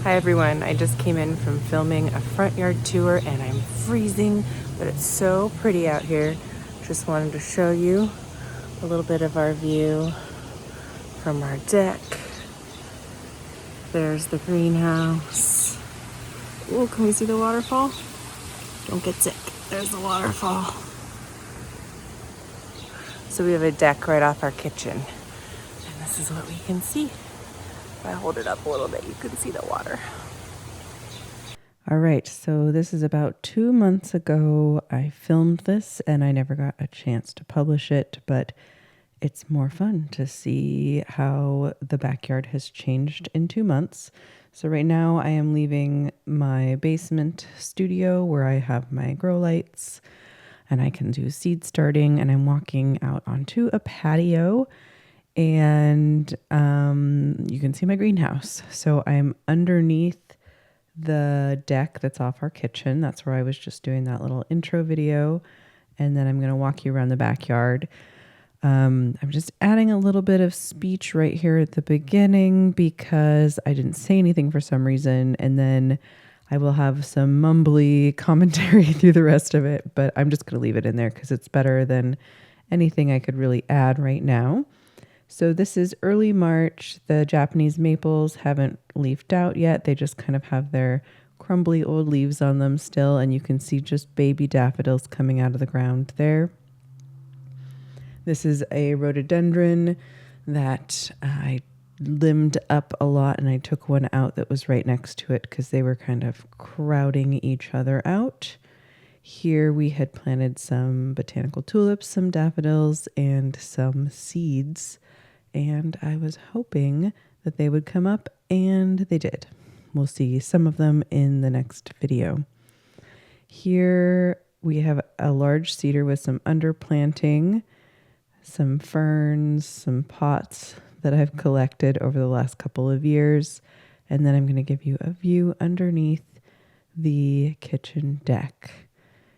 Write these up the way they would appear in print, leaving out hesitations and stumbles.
Hi everyone, I just came in from filming a front yard tour and I'm freezing, but it's so pretty out here. Just wanted to show you a little bit of our view from our deck. There's the greenhouse. Oh, can we see the waterfall? Don't get sick. There's the waterfall. So we have a deck right off our kitchen. And this is what we can see. If I hold it up a little bit, you can see the water. All right, so this is about 2 months ago. I filmed this and I never got a chance to publish it, but it's more fun to see how the backyard has changed in 2 months. So right now I am leaving my basement studio where I have my grow lights and I can do seed starting, and I'm walking out onto a patio and you can see my greenhouse. So I'm underneath the deck that's off our kitchen. That's where I was just doing that little intro video. And then I'm going to walk you around the backyard. I'm just adding a little bit of speech right here at the beginning because I didn't say anything for some reason. And then I will have some mumbly commentary through the rest of it. But I'm just going to leave it in there because it's better than anything I could really add right now. So this is early March. The Japanese maples haven't leafed out yet. They just kind of have their crumbly old leaves on them still, and you can see just baby daffodils coming out of the ground there. This is a rhododendron that I limbed up a lot, and I took one out that was right next to it because they were kind of crowding each other out. Here we had planted some botanical tulips, some daffodils, and some seeds. And I was hoping that they would come up, and they did. We'll see some of them in the next video. Here we have a large cedar with some underplanting, some ferns, some pots that I've collected over the last couple of years. And then I'm going to give you a view underneath the kitchen deck.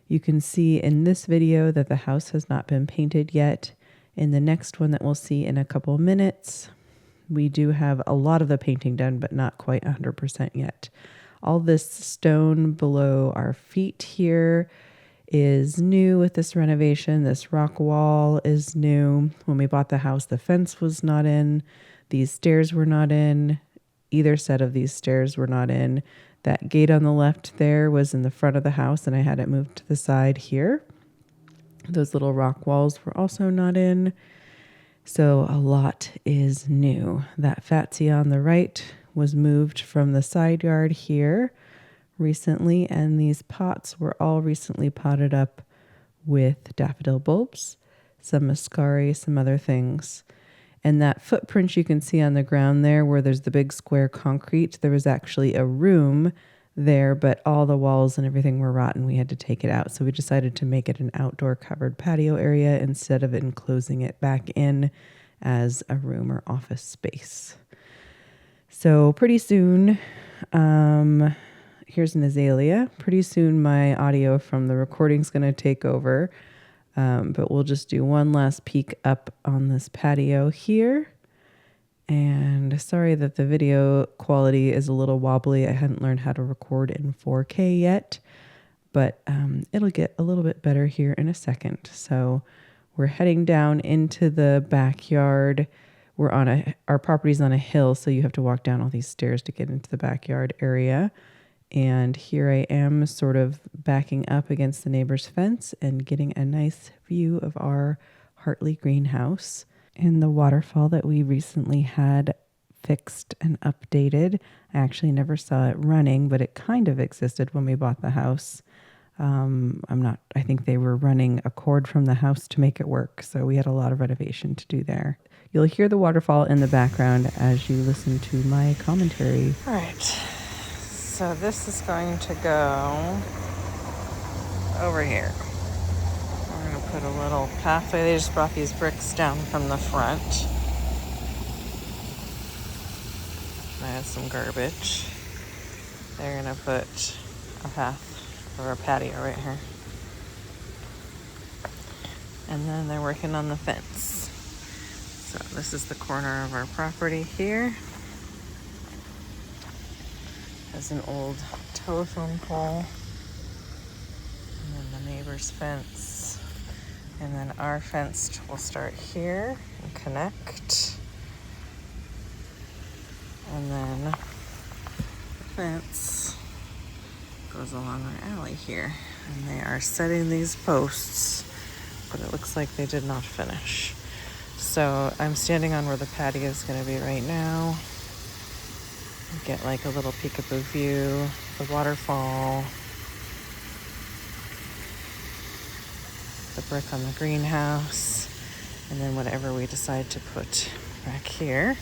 You can see in this video that the house has not been painted yet. In the next one that we'll see in a couple of minutes, we do have a lot of the painting done, but not quite 100% yet. All this stone below our feet here is new with this renovation. This rock wall is new. When we bought the house, the fence was not in. These stairs were not in. Either set of these stairs were not in. That gate on the left there was in the front of the house, and I had it moved to the side here. Those little rock walls were also not in. So a lot is new. That fatsia on the right was moved from the side yard here recently, and these pots were all recently potted up with daffodil bulbs, some muscari, some other things. And that footprint you can see on the ground there where there's the big square concrete, there was actually a room there, but all the walls and everything were rotten. We had to take it out. So we decided to make it an outdoor covered patio area instead of enclosing it back in as a room or office space. So pretty soon, here's an azalea. Pretty soon my audio from the recording is going to take over. But we'll just do one last peek up on this patio here. And sorry that the video quality is a little wobbly. I hadn't learned how to record in 4K yet, but it'll get a little bit better here in a second. So we're heading down into the backyard. Our property's on a hill, so you have to walk down all these stairs to get into the backyard area. And here I am sort of backing up against the neighbor's fence and getting a nice view of our Hartley greenhouse. And the waterfall that we recently had fixed and updated. I actually never saw it running, but it kind of existed when we bought the house. I think they were running a cord from the house to make it work. So we had a lot of renovation to do there. You'll hear the waterfall in the background as you listen to my commentary. All right. So this is going to go over here. We're going to put a little pathway. They just brought these bricks down from the front. I had some garbage. They're going to put a path or a patio right here. And then they're working on the fence. So this is the corner of our property here. There's an old telephone pole. And then the neighbor's fence. And then our fence will start here and connect. And then the fence goes along our alley here. And they are setting these posts, but it looks like they did not finish. So I'm standing on where the patio is going to be right now. Get like a little peekaboo view, the waterfall, the brick on the greenhouse, and then whatever we decide to put back here.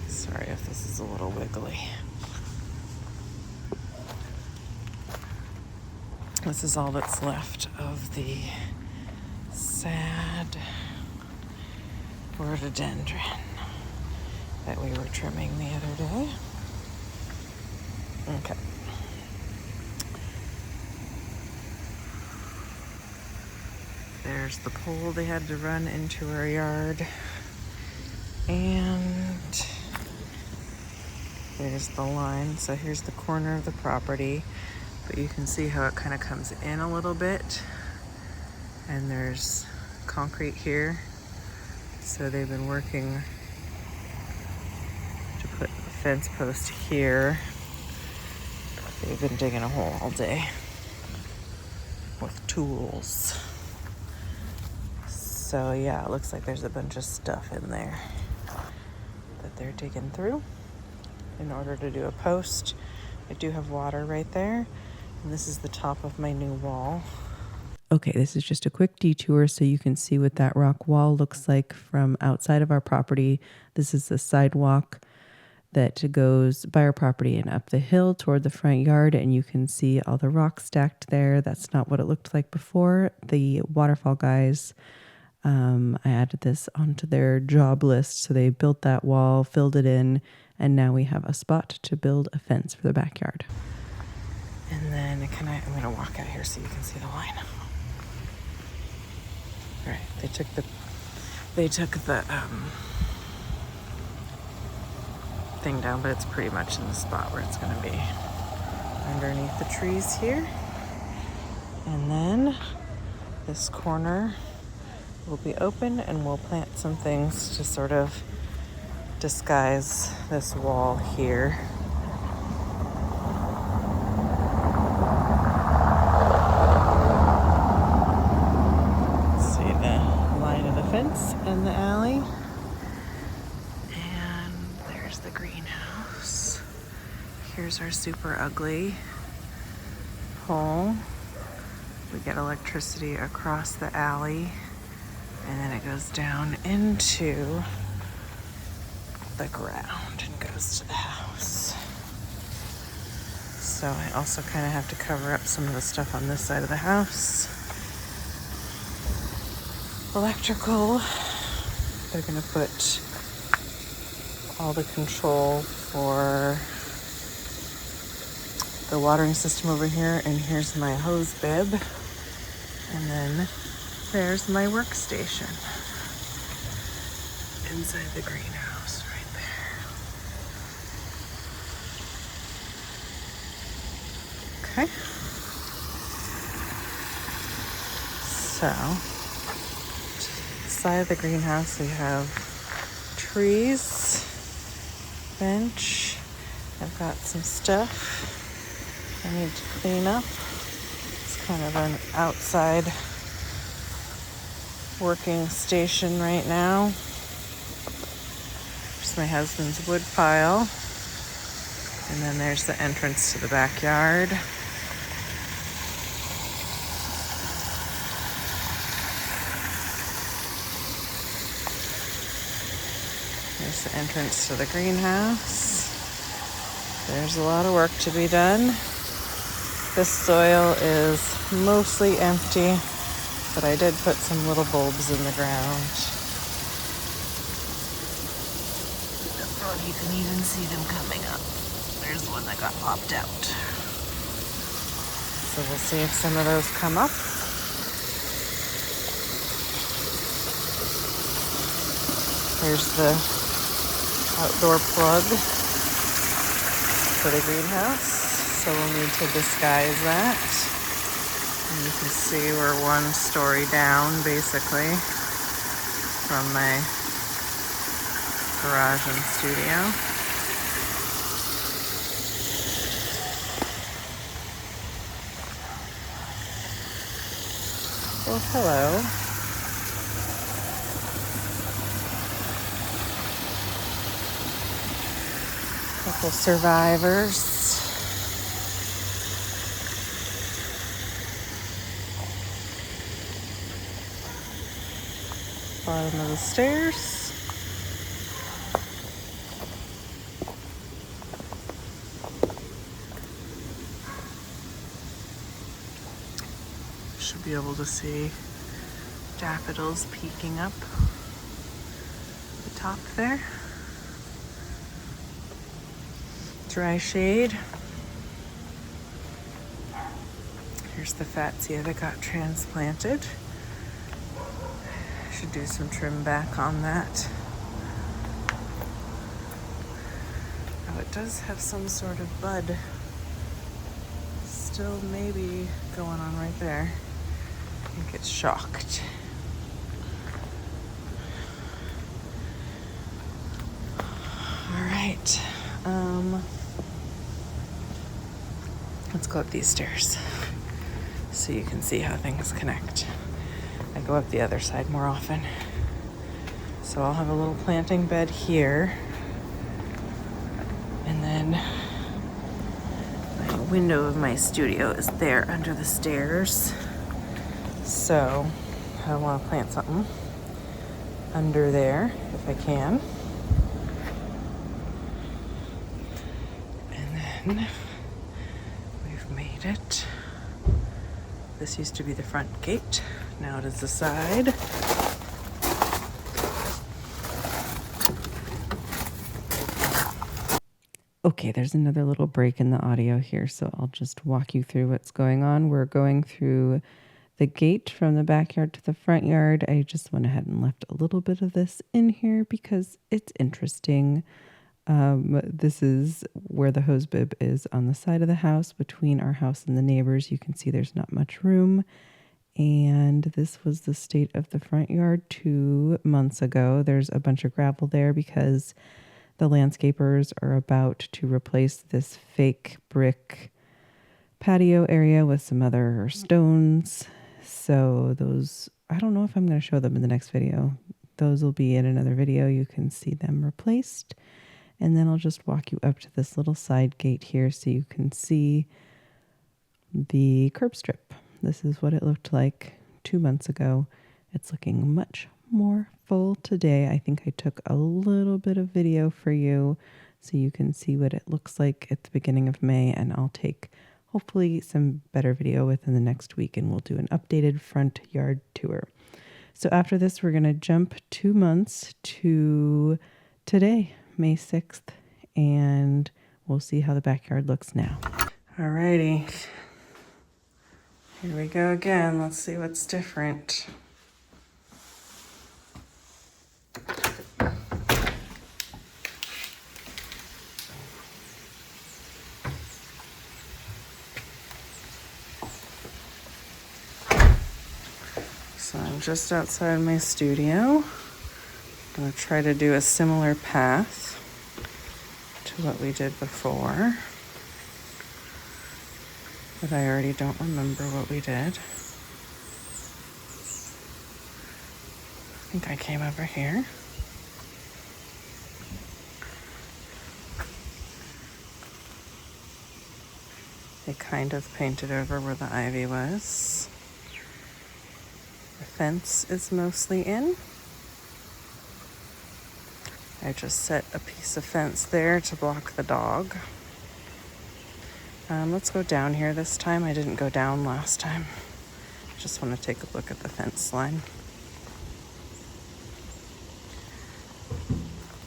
Sorry if this is a little wiggly. This is all that's left of the sad rhododendron that we were trimming the other day. Okay. There's the pole they had to run into our yard. And there's the line. So here's the corner of the property. But you can see how it kind of comes in a little bit. And there's concrete here. So they've been working to put a fence post here. They've been digging a hole all day with tools. So yeah, it looks like there's a bunch of stuff in there that they're digging through in order to do a post. I do have water right there. And this is the top of my new wall. Okay, this is just a quick detour so you can see what that rock wall looks like from outside of our property. This is the sidewalk that goes by our property and up the hill toward the front yard, and you can see all the rocks stacked there. That's not what it looked like before. The waterfall guys, I added this onto their job list, so they built that wall, filled it in, and now we have a spot to build a fence for the backyard. And then I'm going to walk out here so you can see the line. All right, they took the thing down, but it's pretty much in the spot where it's going to be underneath the trees here. And then this corner will be open, and we'll plant some things to sort of disguise this wall here. See the line of the fence and the alley. And there's the greenhouse. Here's our super ugly pole. We get electricity across the alley, and then it goes down into the ground and goes to the house. So I also kind of have to cover up some of the stuff on this side of the house. Electrical. They're going to put all the control for the watering system over here, and here's my hose bib. And then there's my workstation inside the greenhouse right there. Okay. So, to the side of the greenhouse we have trees, bench. I've got some stuff I need to clean up. It's kind of an outside working station right now. There's my husband's wood pile. And then there's the entrance to the backyard. There's the entrance to the greenhouse. There's a lot of work to be done. This soil is mostly empty, but I did put some little bulbs in the ground. Oh, you can even see them coming up. There's one that got popped out. So we'll see if some of those come up. Here's the outdoor plug for the greenhouse. So we'll need to disguise that. And you can see we're one story down, basically, from my garage and studio. Well, hello. Couple survivors. Bottom of the stairs. Should be able to see daffodils peeking up the top there. Dry shade. Here's the fatsia that got transplanted. Should do some trim back on that. Oh, it does have some sort of bud still maybe going on right there. I think it's shocked. All right. Let's go up these stairs so you can see how things connect. I go up the other side more often. So I'll have a little planting bed here. And then my window of my studio is there under the stairs. So I want to plant something under there if I can. And then we've made it. This used to be the front gate. Now it is the side. Okay, there's another little break in the audio here, so I'll just walk you through what's going on. We're going through the gate from the backyard to the front yard. I just went ahead and left a little bit of this in here because it's interesting. This is where the hose bib is on the side of the house between our house and the neighbors. You can see there's not much room. And this was the state of the front yard 2 months ago. There's a bunch of gravel there because the landscapers are about to replace this fake brick patio area with some other stones. So those, I don't know if I'm going to show them in the next video. Those will be in another video. You can see them replaced. And then I'll just walk you up to this little side gate here so you can see the curb strip. This is what it looked like 2 months ago. It's looking much more full today. I think I took a little bit of video for you so you can see what it looks like at the beginning of May, and I'll take hopefully some better video within the next week and we'll do an updated front yard tour. So after this, we're going to jump 2 months to today, May 6th, and we'll see how the backyard looks now. Alrighty, here we go again. Let's see what's different. So I'm just outside my studio. I'm going to try to do a similar path to what we did before, but I already don't remember what we did. I think I came over here. They kind of painted over where the ivy was. The fence is mostly in. I just set a piece of fence there to block the dog. Let's go down here this time. I didn't go down last time. Just want to take a look at the fence line.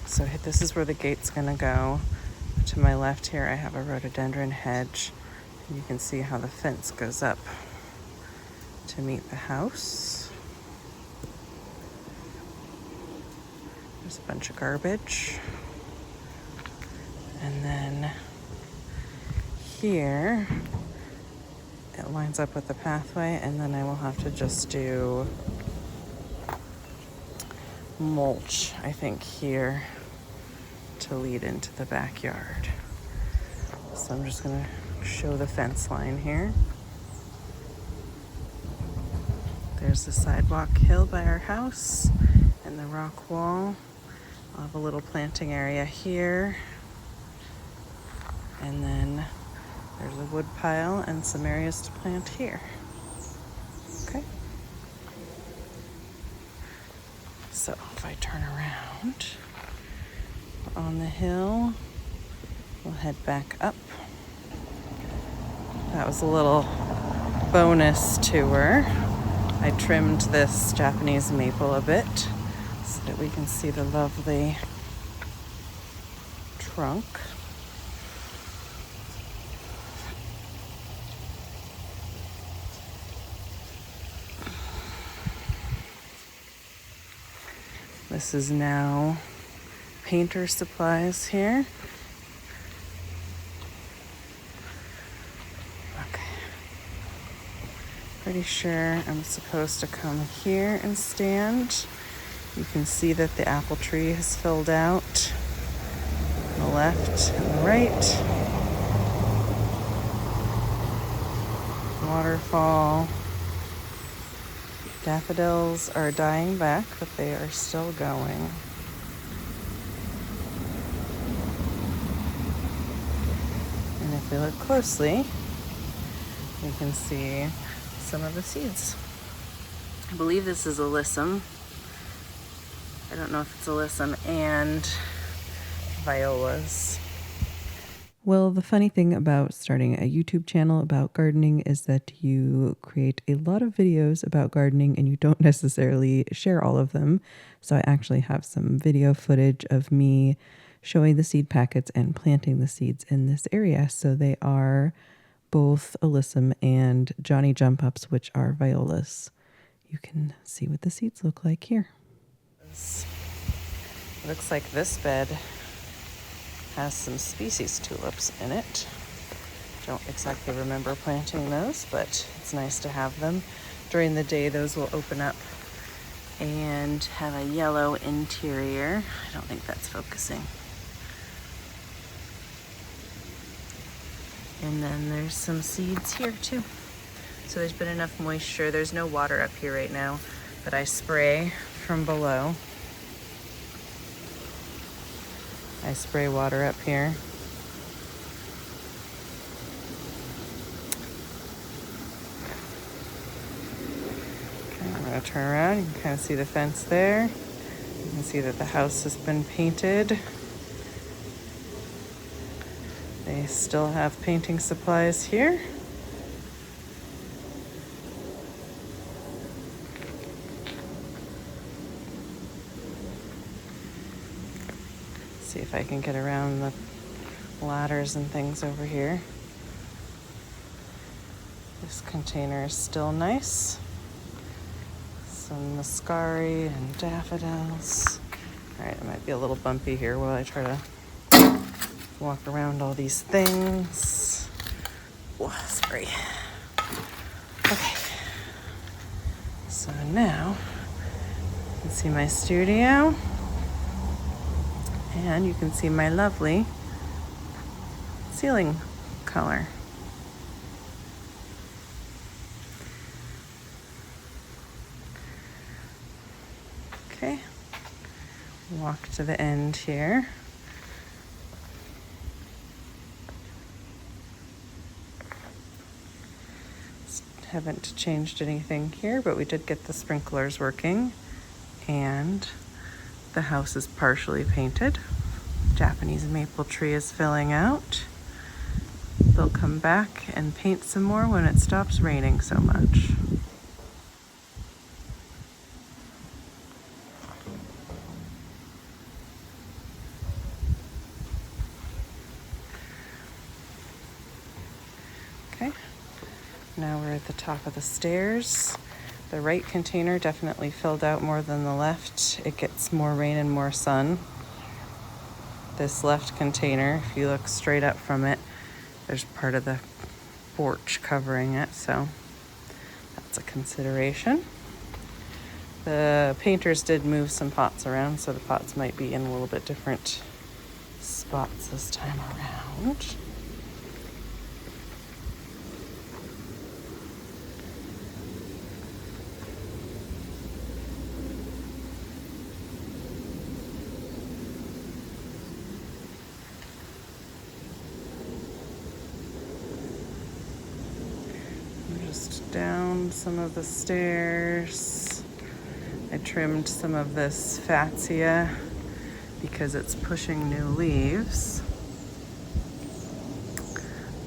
So this is where the gate's gonna go. To my left here, I have a rhododendron hedge. And you can see how the fence goes up to meet the house. There's a bunch of garbage. And then here, it lines up with the pathway, and then I will have to just do mulch, I think, here to lead into the backyard. So I'm just gonna show the fence line here. There's the sidewalk hill by our house and the rock wall. I'll have a little planting area here. And then there's a wood pile and some areas to plant here. Okay. So if I turn around on the hill, we'll head back up. That was a little bonus tour. I trimmed this Japanese maple a bit so that we can see the lovely trunk. This is now painter supplies here. Okay. Pretty sure I'm supposed to come here and stand. You can see that the apple tree has filled out on the left and the right. Waterfall. Daffodils are dying back, but they are still going. And if you look closely, you can see some of the seeds. I believe this is alyssum. I don't know if it's alyssum and violas. Well, the funny thing about starting a YouTube channel about gardening is that you create a lot of videos about gardening and you don't necessarily share all of them. So I actually have some video footage of me showing the seed packets and planting the seeds in this area. So they are both alyssum and Johnny Jump Ups, which are violas. You can see what the seeds look like here. Looks like this bed has some species tulips in it. Don't exactly remember planting those, but it's nice to have them. During the day, those will open up and have a yellow interior. I don't think that's focusing. And then there's some seeds here too. So there's been enough moisture. There's no water up here right now, but I spray from below. I spray water up here. Okay, I'm gonna turn around. You can kind of see the fence there. You can see that the house has been painted. They still have painting supplies here. See if I can get around the ladders and things over here. This container is still nice. Some muscari and daffodils. All right, it might be a little bumpy here while I try to walk around all these things. Oh, sorry. Okay. So now you can see my studio. And you can see my lovely ceiling color. Okay, walk to the end here. Haven't changed anything here, but we did get the sprinklers working, and the house is partially painted. Japanese maple tree is filling out. They'll come back and paint some more when it stops raining so much. Okay, now we're at the top of the stairs. The right container definitely filled out more than the left. It gets more rain and more sun. This left container, if you look straight up from it, there's part of the porch covering it, so that's a consideration. The painters did move some pots around, so the pots might be in a little bit different spots this time around. Just down some of the stairs. I trimmed some of this fatsia because it's pushing new leaves.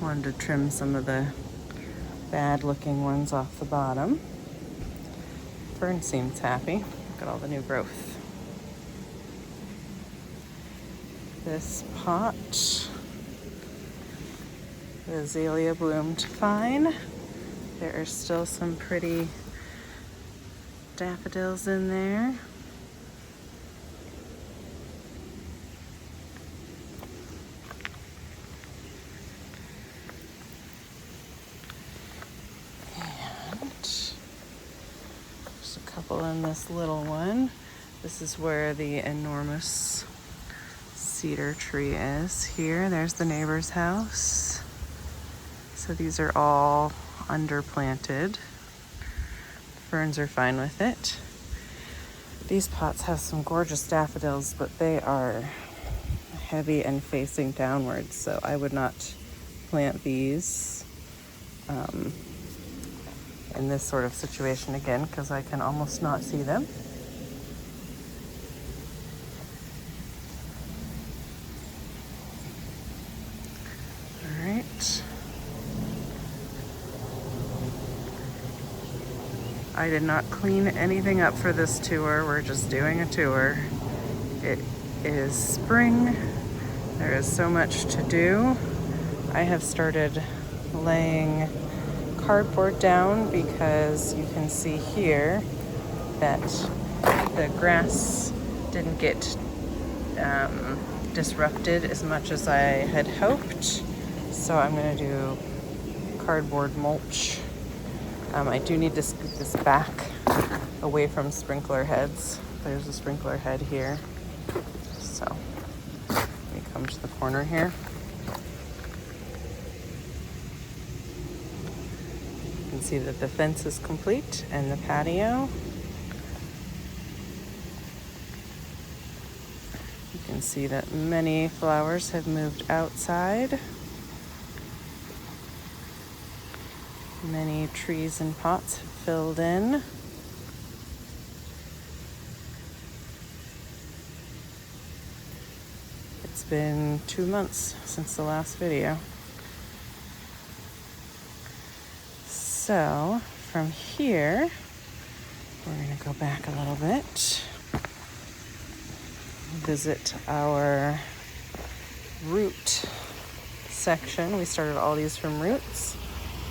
Wanted to trim some of the bad looking ones off the bottom. Fern seems happy. Look at all the new growth. This pot, the azalea bloomed fine. There are still some pretty daffodils in there. And there's a couple in this little one. This is where the enormous cedar tree is here. There's the neighbor's house. So these are all underplanted. Ferns are fine with it. These pots have some gorgeous daffodils, but they are heavy and facing downwards, so I would not plant these in this sort of situation again, because I can almost not see them. All right. I did not clean anything up for this tour. We're just doing a tour. It is spring. There is so much to do. I have started laying cardboard down because you can see here that the grass didn't get disrupted as much as I had hoped. So I'm going to do cardboard mulch. I do need to scoop this back away from sprinkler heads. There's a sprinkler head here. So let me come to the corner here. You can see that the fence is complete and the patio. You can see that many flowers have moved outside. Many trees and pots have filled in. It's been 2 months since the last video. So from here, we're going to go back a little bit, visit our root section. We started all these from roots.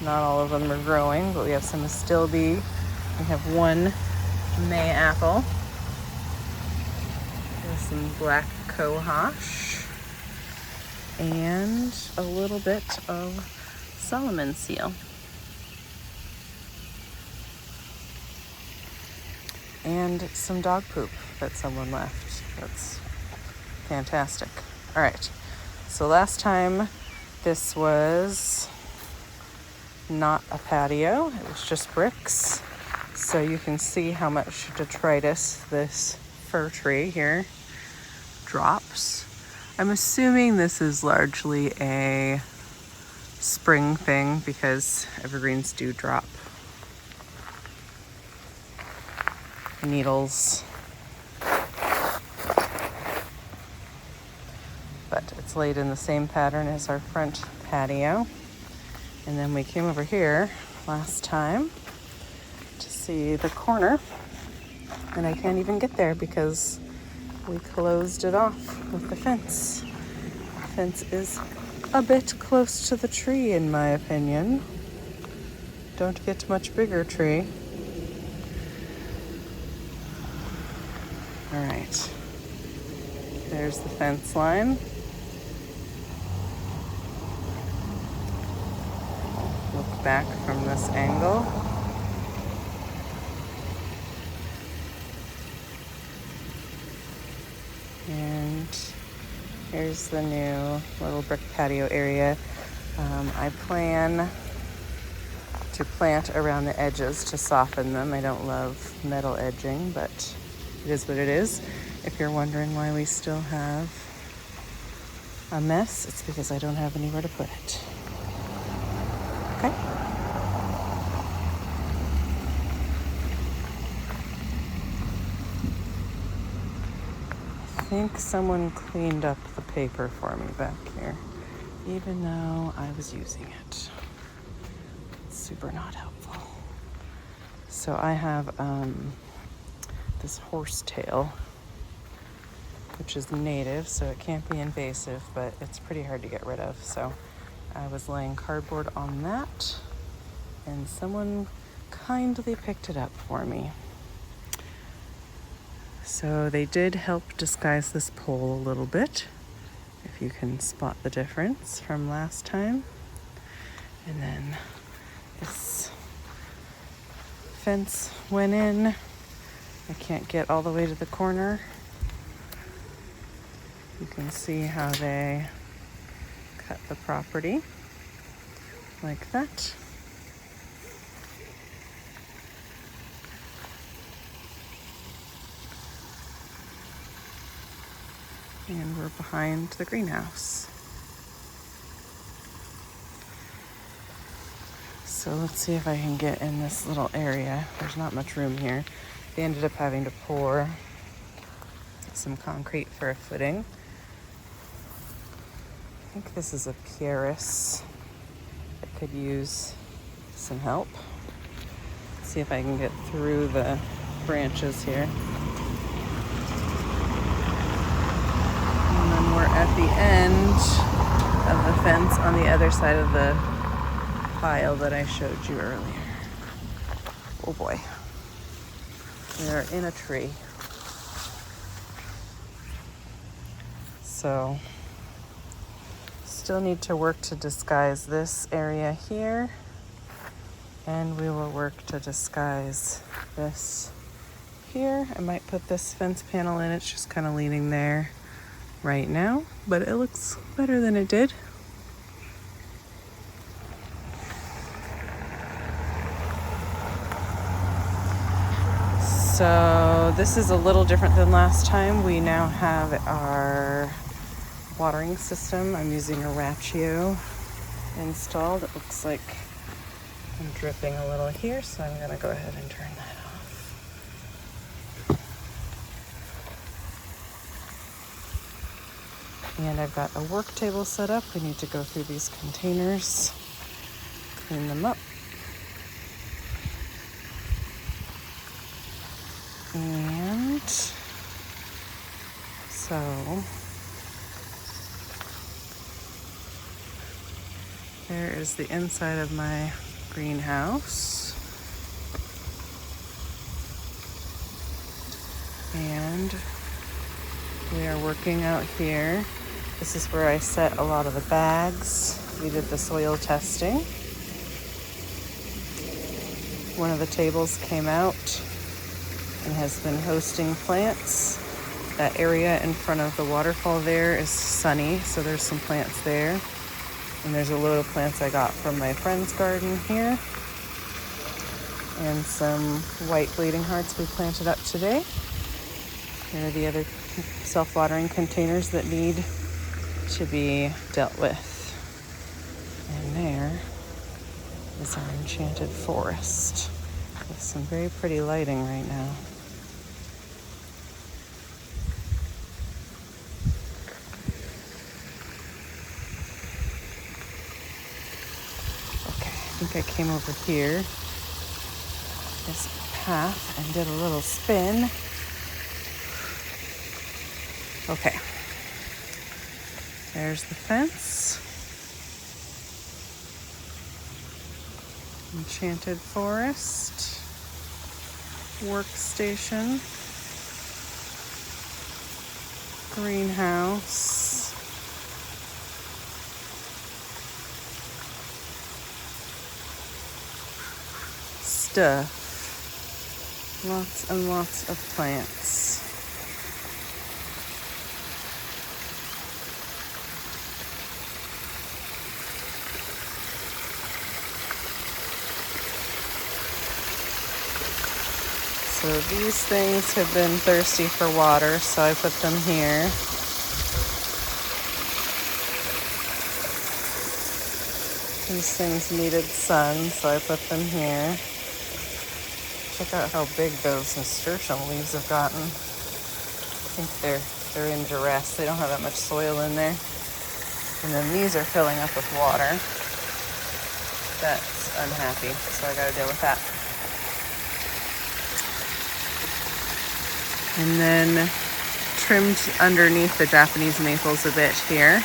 Not all of them are growing, but we have some astilbe. We have one May apple. There's some black cohosh. And a little bit of Solomon seal. And some dog poop that someone left. That's fantastic. All right, so last time this was not a patio, it was just bricks. So you can see how much detritus this fir tree here drops. I'm assuming this is largely a spring thing because evergreens do drop needles. But it's laid in the same pattern as our front patio. And then we came over here last time to see the corner, and I can't even get there because we closed it off with the fence. The fence is a bit close to the tree, in my opinion. Don't get much bigger tree. All right. There's the fence line. Look back from this angle. And here's the new little brick patio area. I plan to plant around the edges to soften them. I don't love metal edging, but it is what it is. If you're wondering why we still have a mess, it's because I don't have anywhere to put it. Okay? I think someone cleaned up the paper for me back here, even though I was using it. It's super not helpful. So I have this horsetail, which is native, so it can't be invasive, but it's pretty hard to get rid of. So I was laying cardboard on that, and someone kindly picked it up for me. So they did help disguise this pole a little bit, if you can spot the difference from last time. And then this fence went in. I can't get all the way to the corner. You can see how they cut the property like that. And we're behind the greenhouse. So let's see if I can get in this little area. There's not much room here. They ended up having to pour some concrete for a footing. I think this is a Pieris that could use some help. Let's see if I can get through the branches here. And then we're at the end of the fence on the other side of the pile that I showed you earlier. Oh boy. We are in a tree. So, still need to work to disguise this area here. And we will work to disguise this here. I might put this fence panel in. It's just kind of leaning there right now, but it looks better than it did. So this is a little different than last time. We now have our watering system. I'm using a Ratio installed. It looks like I'm dripping a little here, so I'm gonna go ahead and turn that off. And I've got a work table set up. We need to go through these containers, clean them up. And so there is the inside of my greenhouse. And we are working out here. This is where I set a lot of the bags. We did the soil testing. One of the tables came out and has been hosting plants. That area in front of the waterfall there is sunny, so there's some plants there. And there's a load of plants I got from my friend's garden here. And some white bleeding hearts we planted up today. Here are the other self-watering containers that need to be dealt with. And there is our enchanted forest with some very pretty lighting right now. I think I came over here, this path, and did a little spin. Okay, there's the fence. Enchanted forest, workstation. greenhouse. Stuff. Lots and lots of plants. So these things have been thirsty for water, so I put them here. These things needed sun, so I put them here. Check out how big those nasturtium leaves have gotten. I think they're in duress. They don't have that much soil in there. And then these are filling up with water. That's unhappy, so I gotta deal with that. And then trimmed underneath the Japanese maples a bit here.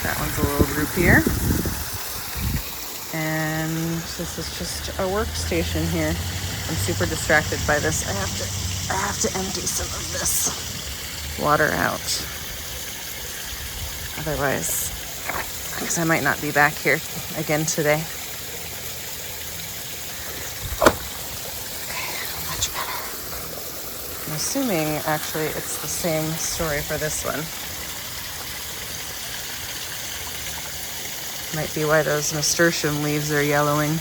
That one's a little droopier. And this is just a workstation here. I'm super distracted by this. I have to empty some of this water out. Otherwise, because I might not be back here again today. Okay, much better. I'm assuming actually it's the same story for this one. Might be why those nasturtium leaves are yellowing.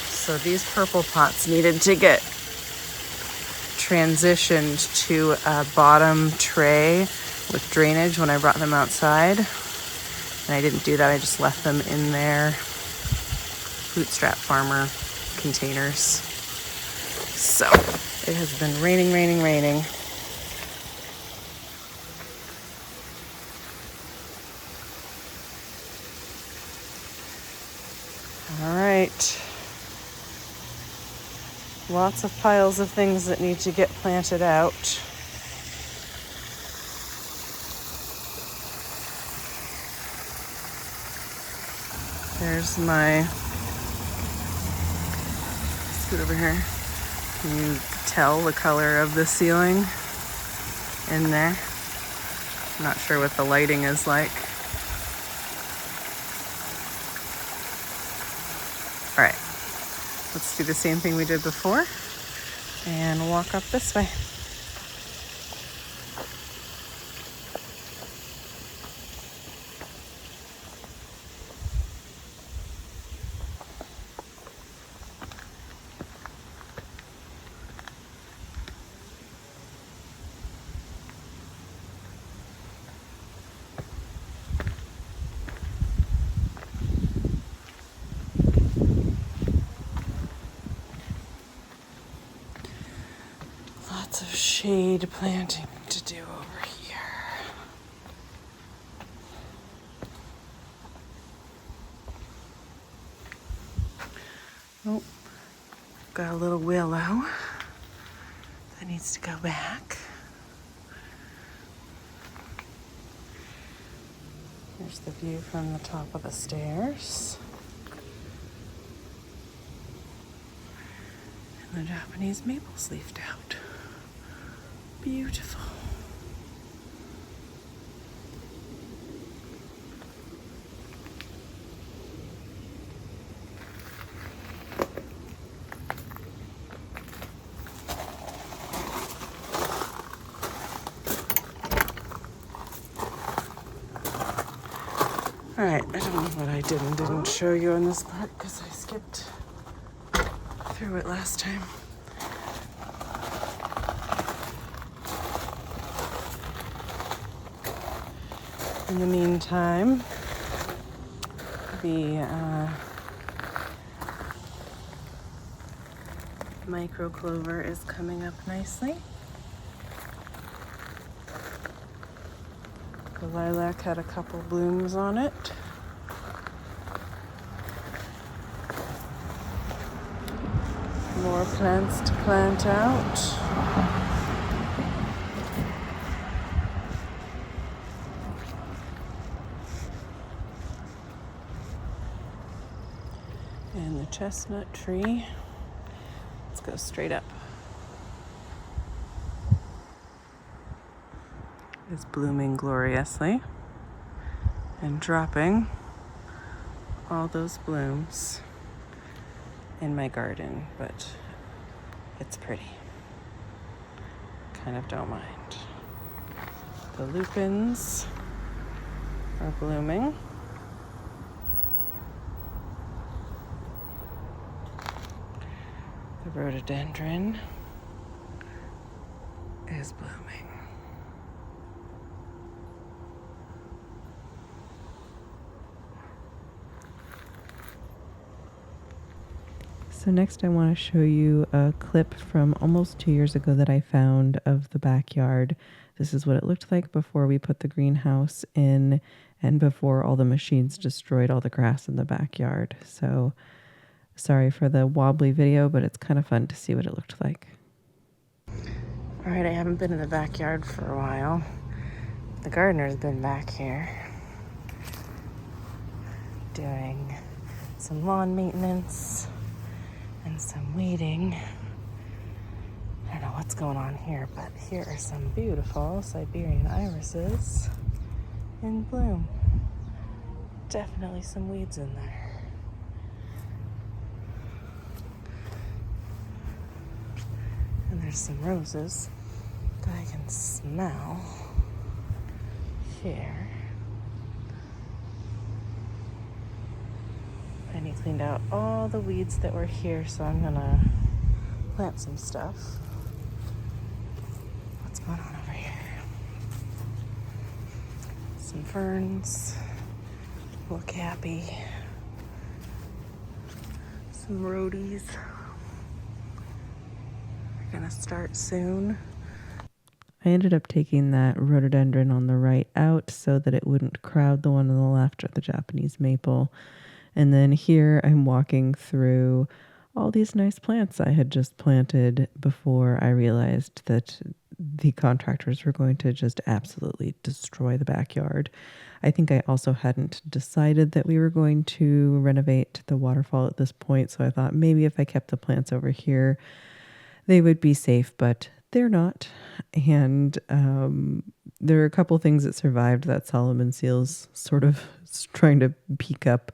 So these purple pots needed to get transitioned to a bottom tray with drainage when I brought them outside. And I didn't do that, I just left them in their Bootstrap Farmer containers. So it has been raining. All right. Lots of piles of things that need to get planted out. There's my, scoot over here. Can you tell the color of the ceiling in there? I'm not sure what the lighting is like. All right, let's do the same thing we did before and walk up this way. Lots of shade planting to do over here. Oh, got a little willow that needs to go back. Here's the view from the top of the stairs. And the Japanese maples leafed out. Beautiful. All right, I don't know what I did and didn't show you on this part because I skipped through it last time. In the meantime, the micro clover is coming up nicely. The lilac had a couple blooms on it. More plants to plant out. And the chestnut tree. Let's go straight up. Is blooming gloriously and dropping all those blooms in my garden, but it's pretty. Kind of don't mind. The lupins are blooming. The rhododendron is blooming. So next I want to show you a clip from almost 2 years ago that I found of the backyard. This is what it looked like before we put the greenhouse in and before all the machines destroyed all the grass in the backyard. So sorry for the wobbly video, but it's kind of fun to see what it looked like. All right, I haven't been in the backyard for a while. The gardener's been back here doing some lawn maintenance and some weeding. I don't know what's going on here, but here are some beautiful Siberian irises in bloom. Definitely some weeds in there. And there's some roses that I can smell here. And he cleaned out all the weeds that were here, so I'm gonna plant some stuff. What's going on over here? Some ferns. Look happy. Some rhodies. We're gonna start soon. I ended up taking that rhododendron on the right out so that it wouldn't crowd the one on the left, or the Japanese maple. And then here I'm walking through all these nice plants I had just planted before I realized that the contractors were going to just absolutely destroy the backyard. I think I also hadn't decided that we were going to renovate the waterfall at this point, so I thought maybe if I kept the plants over here, they would be safe, but they're not. And there are a couple things that survived. That Solomon seal's sort of trying to peek up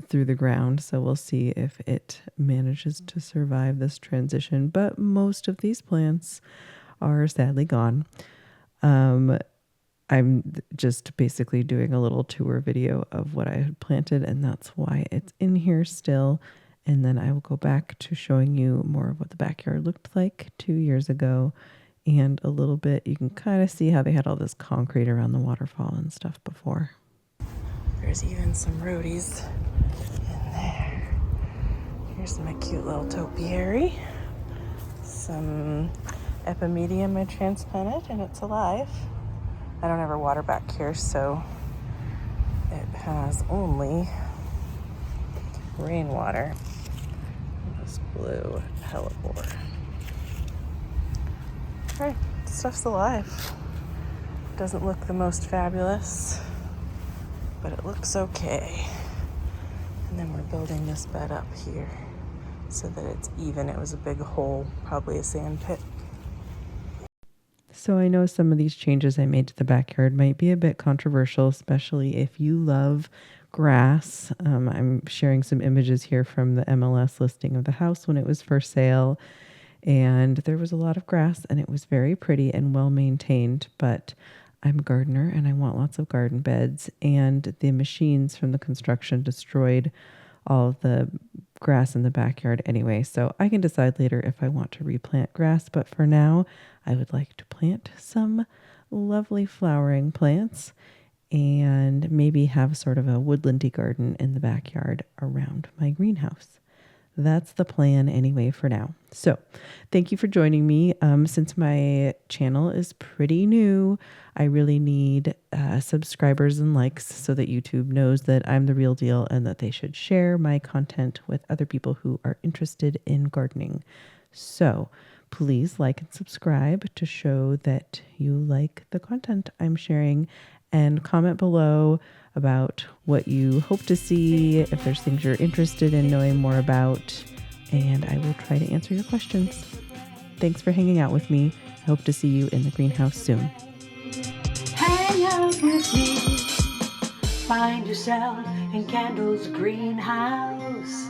through the ground. So we'll see if it manages to survive this transition. But most of these plants are sadly gone. I'm just basically doing a little tour video of what I had planted, and that's why it's in here still. And then I will go back to showing you more of what the backyard looked like 2 years ago, and a little bit, you can kind of see how they had all this concrete around the waterfall and stuff before. There's even some rhodies in there. Here's my cute little topiary. Some epimedium I transplanted, and it's alive. I don't ever water back here, so it has only rainwater. This blue hellebore. Alright, stuff's alive. Doesn't look the most fabulous, but it looks okay. And then we're building this bed up here so that it's even. It was a big hole, probably a sand pit. So I know some of these changes I made to the backyard might be a bit controversial, especially if you love grass. I'm sharing some images here from the MLS listing of the house when it was for sale. And there was a lot of grass, and it was very pretty and well maintained, but I'm a gardener and I want lots of garden beds, and the machines from the construction destroyed all of the grass in the backyard anyway. So I can decide later if I want to replant grass, but for now I would like to plant some lovely flowering plants and maybe have sort of a woodlandy garden in the backyard around my greenhouse. That's the plan anyway for now. So thank you for joining me. Since my channel is pretty new, I really need subscribers and likes so that YouTube knows that I'm the real deal and that they should share my content with other people who are interested in gardening. So please like and subscribe to show that you like the content I'm sharing. and comment below about what you hope to see, if there's things you're interested in knowing more about, and I will try to answer your questions. Thanks for hanging out with me. I hope to see you in the greenhouse soon. Hang out with me. Find yourself in Candle's greenhouse.